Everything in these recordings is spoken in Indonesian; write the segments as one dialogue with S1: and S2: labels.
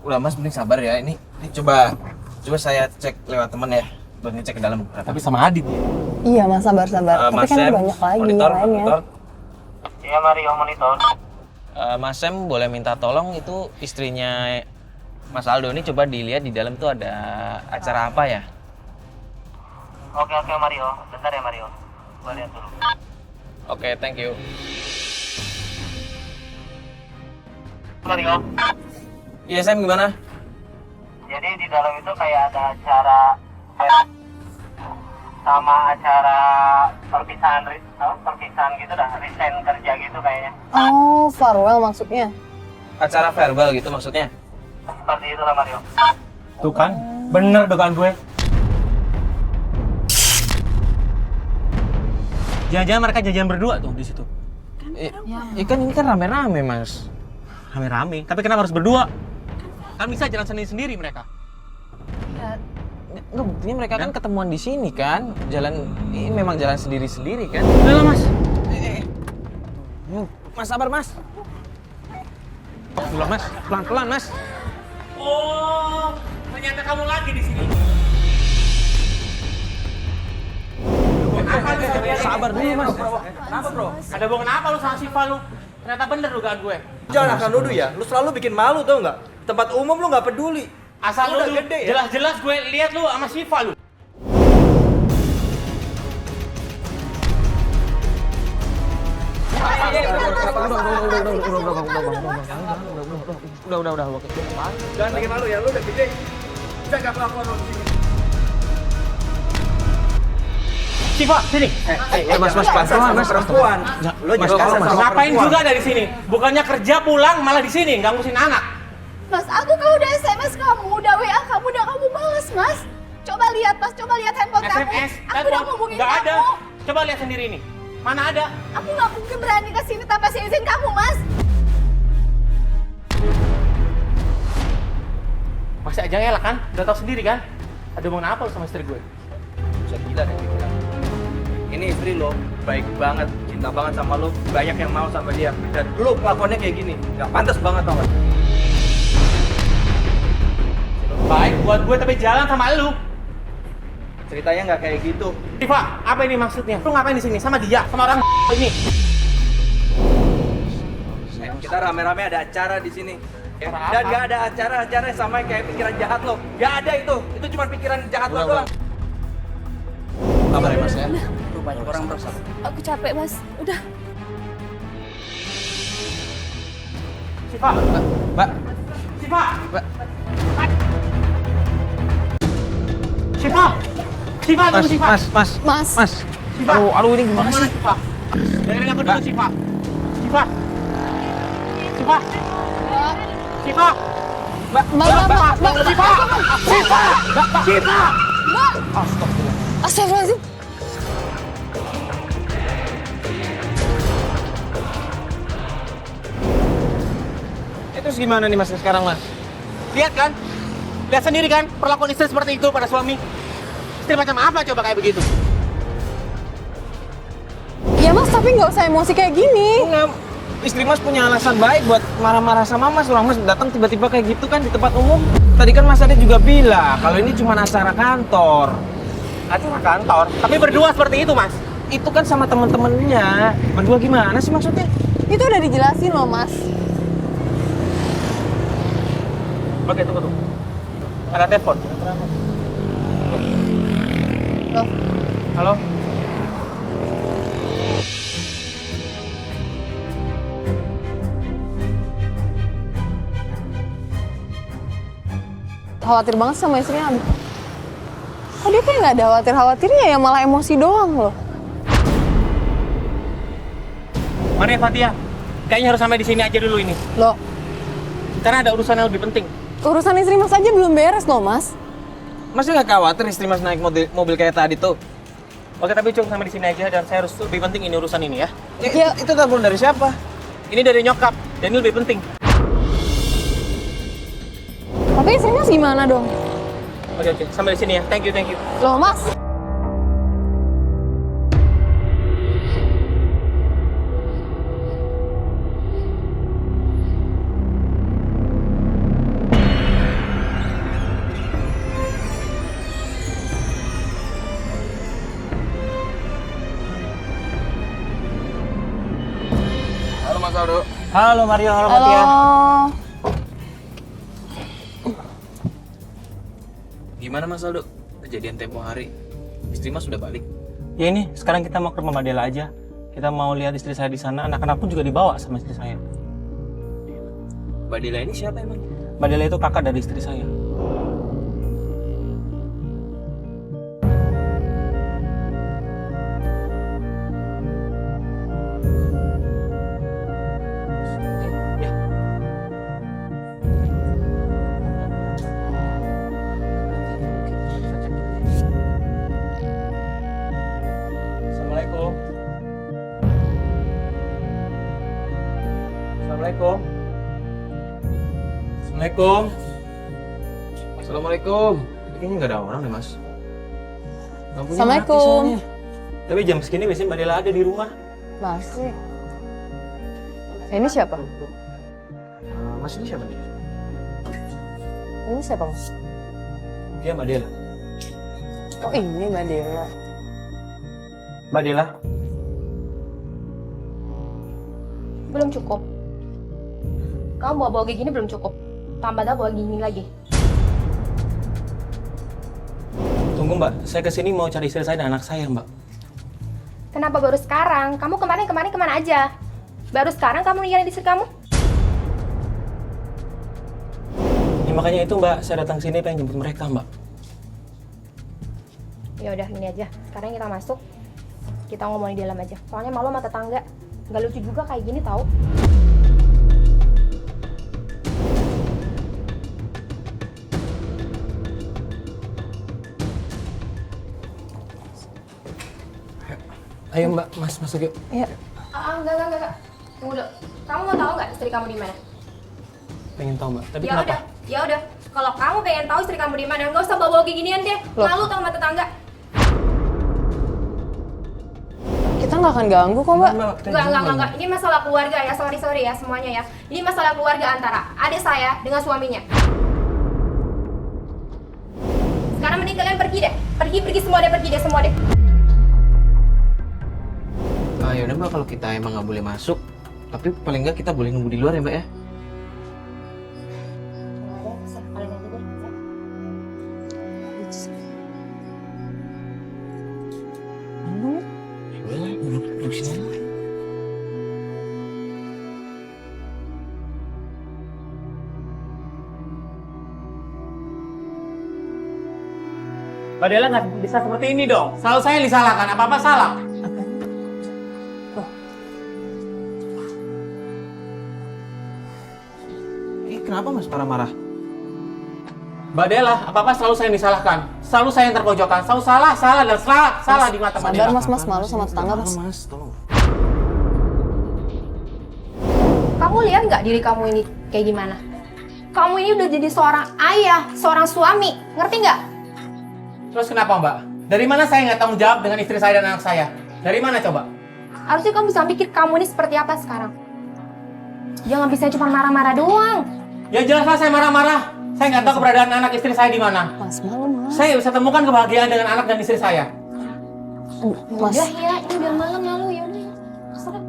S1: Udah mas, mending sabar ya. Ini coba saya cek lewat temen ya. Buat ngecek ke dalam.
S2: Tapi sama Adit.
S3: Iya mas, sabar. Tapi
S1: Mas
S3: kan
S1: Sem,
S3: banyak lagi
S1: monitor.
S3: lainnya.
S1: Iya Mario, monitor. Mas Sem boleh minta tolong itu istrinya Mas Aldo ini coba dilihat di dalam tuh ada acara apa ya?
S4: Oke Mario, bentar ya Mario. Gua lihat dulu.
S1: Oke, thank you.
S4: Mario.
S1: Iya Sam, gimana?
S4: Jadi di dalam itu kayak ada acara sama acara perpisahan gitu dah, resign kerja gitu kayaknya.
S3: Oh, farewell maksudnya.
S1: Acara verbal gitu maksudnya?
S4: Seperti itulah Mario.
S2: Tuh kan, bener dugaan gue. Jangan-jangan mereka jajan berdua tuh di situ.
S1: Kan ini kan rame-rame mas.
S2: Rame-rame, tapi kenapa harus berdua? Kan bisa jalan sendiri-sendiri mereka.
S1: Nggak, buktinya mereka kan ketemuan di sini kan. Ini memang jalan sendiri-sendiri kan.
S2: Udah lah mas.
S1: Mas sabar mas. Pulang mas, pelan-pelan mas.
S2: Oh, ternyata kamu lagi di sini.
S1: Sabar dulu mas.
S2: Kenapa bro? Ada hubungan apa lu sama Siva lu? Ternyata bener dugaan gue.
S5: Jangan asal nuduh ya, lu selalu bikin malu tau nggak? Tempat umum lu nggak peduli.
S2: Asal
S5: Lu
S2: lu
S5: udah gede ya?
S2: jelas-jelas gue lihat lu sama Siva lu.
S1: Udah.
S5: Jangan bikin malu ya, lu udah gede. Udah nggak kelakuan lu di sini.
S2: Siva, sini.
S1: Mas pelan-pelan mas.
S5: Perempuan. Lu
S1: Mas,
S5: jangan kasar
S1: mas.
S5: sama
S2: Ngapain
S5: perempuan.
S2: juga dari sini? Bukannya kerja pulang malah di sini gangguin anak.
S6: Mas, aku kalau udah SMS kamu, udah WA kamu, udah kamu balas, Mas. Coba lihat, Mas, coba lihat handphone kamu.
S2: SMS,
S6: Aku udah ngomongin
S2: nggak
S6: kamu.
S2: ada. Coba lihat sendiri ini. Mana ada?
S6: Aku nggak mungkin berani ke sini tanpa izin kamu, Mas.
S2: Masih aja ngelak kan? Udah tau sendiri kan? Ada hubungan apa lu sama istri gue?
S5: Bisa gila deh pikiran. Ini istri lo baik banget, cinta banget sama lo, banyak yang mau sama dia. Dan lo kelakuannya kayak gini, nggak pantas banget tau gak?
S2: Baik buat gue tapi jalan sama lu.
S5: Ceritanya nggak kayak gitu.
S2: Siva, apa ini maksudnya? Lu ngapain di sini? Sama dia? Sama orang ini?
S5: Kita rame-rame ada acara di sini. Ya.
S2: Acara
S5: Dan
S2: apa?
S5: nggak ada acara-acara yang sama kayak pikiran jahat lo. Nggak ada itu cuma pikiran jahat lo doang.
S1: Sabar ya mas ya.
S5: Lu banyak orang bersama.
S6: Aku capek, Mas. Udah.
S2: Siva,
S1: Mbak.
S2: Siva,
S1: Mbak.
S2: Siva, Siva, tunggu Siva.
S3: Mas.
S2: Siva.
S1: Aduh ini gimana sih?
S2: Siva? Dengerin aku dulu Siva. Siva. Siva. Siva.
S3: Mbak.
S2: Siva. Siva. Siva.
S3: Astagfirullahaladzim.
S1: Terus gimana nih mas sekarang mas?
S2: Lihat kan? Lihat sendiri kan perlakuan istri seperti itu pada suami. Istri macam apa coba kayak begitu?
S3: Ya mas, tapi nggak usah emosi kayak gini.
S1: Enggak, istri mas punya alasan baik buat marah-marah sama mas. Orang mas datang tiba-tiba kayak gitu kan di tempat umum. Tadi kan mas Ade juga bilang kalau ini cuma acara kantor.
S2: Acara kantor. Tapi berdua seperti itu mas.
S1: Itu kan sama temen-temennya. Berdua gimana sih maksudnya?
S3: Itu udah dijelasin loh mas.
S2: Oke tunggu. Ada telepon.
S3: Loh,
S2: Halo.
S3: khawatir banget sama istrinya. Kok dia kayak nggak ada khawatir-khawatirnya ya, malah emosi doang loh.
S2: Mana ya Fatia? Kayaknya harus sampai di sini aja dulu ini.
S3: Loh,
S2: Karena ada urusan yang lebih penting.
S3: urusan istri mas aja belum beres loh mas.
S1: Mas nggak khawatir istri mas naik mobil kayak tadi tuh?
S2: Oke, tapi cukup sampai di sini aja dan saya harus lebih penting ini urusan ini ya.
S3: Ya.
S1: Itu telepon dari siapa?
S2: Ini dari nyokap dan ini lebih penting.
S3: Tapi istri mas gimana dong?
S2: Oke, sampai di sini ya. Thank you.
S3: Loh mas,
S1: Mas Aldo.
S2: Halo Mario, halo
S3: Halo.
S2: Fatia.
S1: Gimana Mas Aldo? Kejadian tempo hari. Istri Mas sudah balik.
S2: Ya ini, sekarang kita mau ke rumah Mbak Dela aja. Kita mau lihat istri saya di sana. Anak-anak pun juga dibawa sama istri saya.
S1: Mbak Dela ini siapa emang?
S2: Mbak Dela itu kakak dari istri saya. Assalamualaikum. Assalamualaikum. Assalamualaikum.
S1: Assalamualaikum. Kayaknya nggak ada orang deh Mas. Lampunya
S3: Assalamualaikum.
S1: mati soalnya.
S2: Tapi jam segini biasanya Mbak Dela ada di rumah.
S3: Masih. Ini siapa?
S1: Mas ini siapa nih?
S3: Ini siapa, Mas?
S2: Dia Mbak Dela.
S3: Oh, ini Mbak Dela.
S2: Mbak Dela,
S7: Belum cukup. Kamu bawa-bawa kayak gini belum cukup. Tambah dah bawa gini lagi.
S2: tunggu Mbak. Saya kesini mau cari istri saya dan anak saya, Mbak.
S7: Kenapa baru sekarang? Kamu kemarin kemana aja? Baru sekarang kamu ninggalin istri kamu?
S2: Ya, makanya itu Mbak, saya datang sini pengen jemput mereka, Mbak.
S7: Ya udah gini aja. Sekarang kita masuk. Kita ngomong di dalam aja. Soalnya malu sama tetangga. Gak lucu juga kayak gini tahu.
S2: Ayo Mbak, Mas masuk yuk.
S3: Iya.
S7: Enggak. Tunggu dulu. Kamu mau tahu nggak istri kamu di mana?
S2: Pengen tahu Mbak, tapi
S7: Ya
S2: kenapa?
S7: udah. Ya udah. Kalau kamu pengen tahu istri kamu di mana, nggak usah bawa-bawa kayak ginian deh.
S3: Loh.
S7: Malu tau sama tetangga.
S3: Kita nggak akan ganggu kok, Mbak.
S7: Enggak. Ini masalah keluarga ya. Sorry ya semuanya ya. Ini masalah keluarga antara adik saya dengan suaminya. Sekarang mending kalian pergi deh. Pergi semua deh.
S1: Ya udah Mbak, kalau kita emang nggak boleh masuk, tapi paling nggak kita boleh nunggu di luar ya Mbak ya. Boleh, duduk sini.
S2: Mbak Dela nggak bisa seperti ini dong. Selalu saya yang disalahkan, apa-apa salah.
S1: Kenapa Mas marah-marah?
S2: Mbak Dela, apa-apa selalu saya yang disalahkan. Selalu saya yang terpojokkan. Selalu salah di mata Mbak
S3: Sadar,
S2: Dela.
S3: Mas malu sama tetangga, Mas.
S1: Mas, tolong.
S7: Kamu lihat nggak diri kamu ini kayak gimana? Kamu ini udah jadi seorang ayah, seorang suami. Ngerti nggak?
S2: Terus kenapa Mbak? Dari mana saya nggak tanggung jawab dengan istri saya dan anak saya? Dari mana coba?
S7: Harusnya kamu bisa pikir kamu ini seperti apa sekarang. Jangan bisa cuma marah-marah doang.
S2: Ya jelaslah saya marah-marah. Saya nggak tahu keberadaan anak istri saya di mana.
S3: Mas malu, Mas.
S2: Saya bisa temukan kebahagiaan dengan anak dan istri saya.
S3: Mas.
S7: Udah ya, ini udah malam lalu ya udah. Terserah.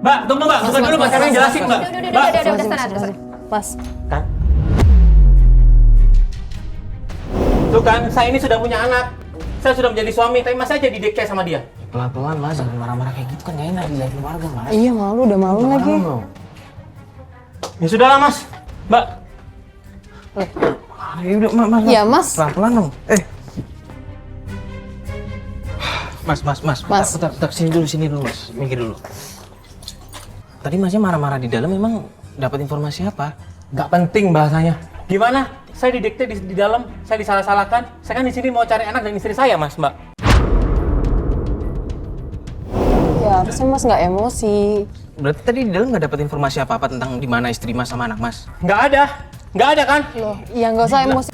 S2: Mbak, tunggu Mbak. Bukan dulu Mbak, saya yang jelasin Mbak. Mbak,
S7: Udah sana.
S3: Mas.
S2: kan? Tuh kan, saya ini sudah punya anak. Saya sudah menjadi suami, tapi masih aja didikte sama dia.
S1: Pelan-pelan Mas, jangan marah-marah kayak gitu kan gak enak di keluarga Mas.
S3: Iya malu, udah malu lagi.
S2: Ya sudahlah Mas. Mbak,
S1: Ya udah Mas.
S3: Iya, Mas.
S1: Pelan-pelan dong. Mas.
S3: Mas.
S1: Bentar, sini dulu Mas. Minggir dulu. Tadi Masnya marah-marah di dalam, memang dapat informasi apa?
S2: nggak penting bahasanya. Gimana? Saya didikte di dalam, saya disalah-salahkan. Saya kan di sini mau cari anak dan istri saya, Mas, Mbak.
S3: Ya harusnya Mas nggak emosi.
S1: Berarti tadi di dalam nggak dapat informasi apa-apa tentang di mana istri Mas sama anak Mas?
S2: Nggak ada kan?
S3: Loh, ya nggak usah emosi.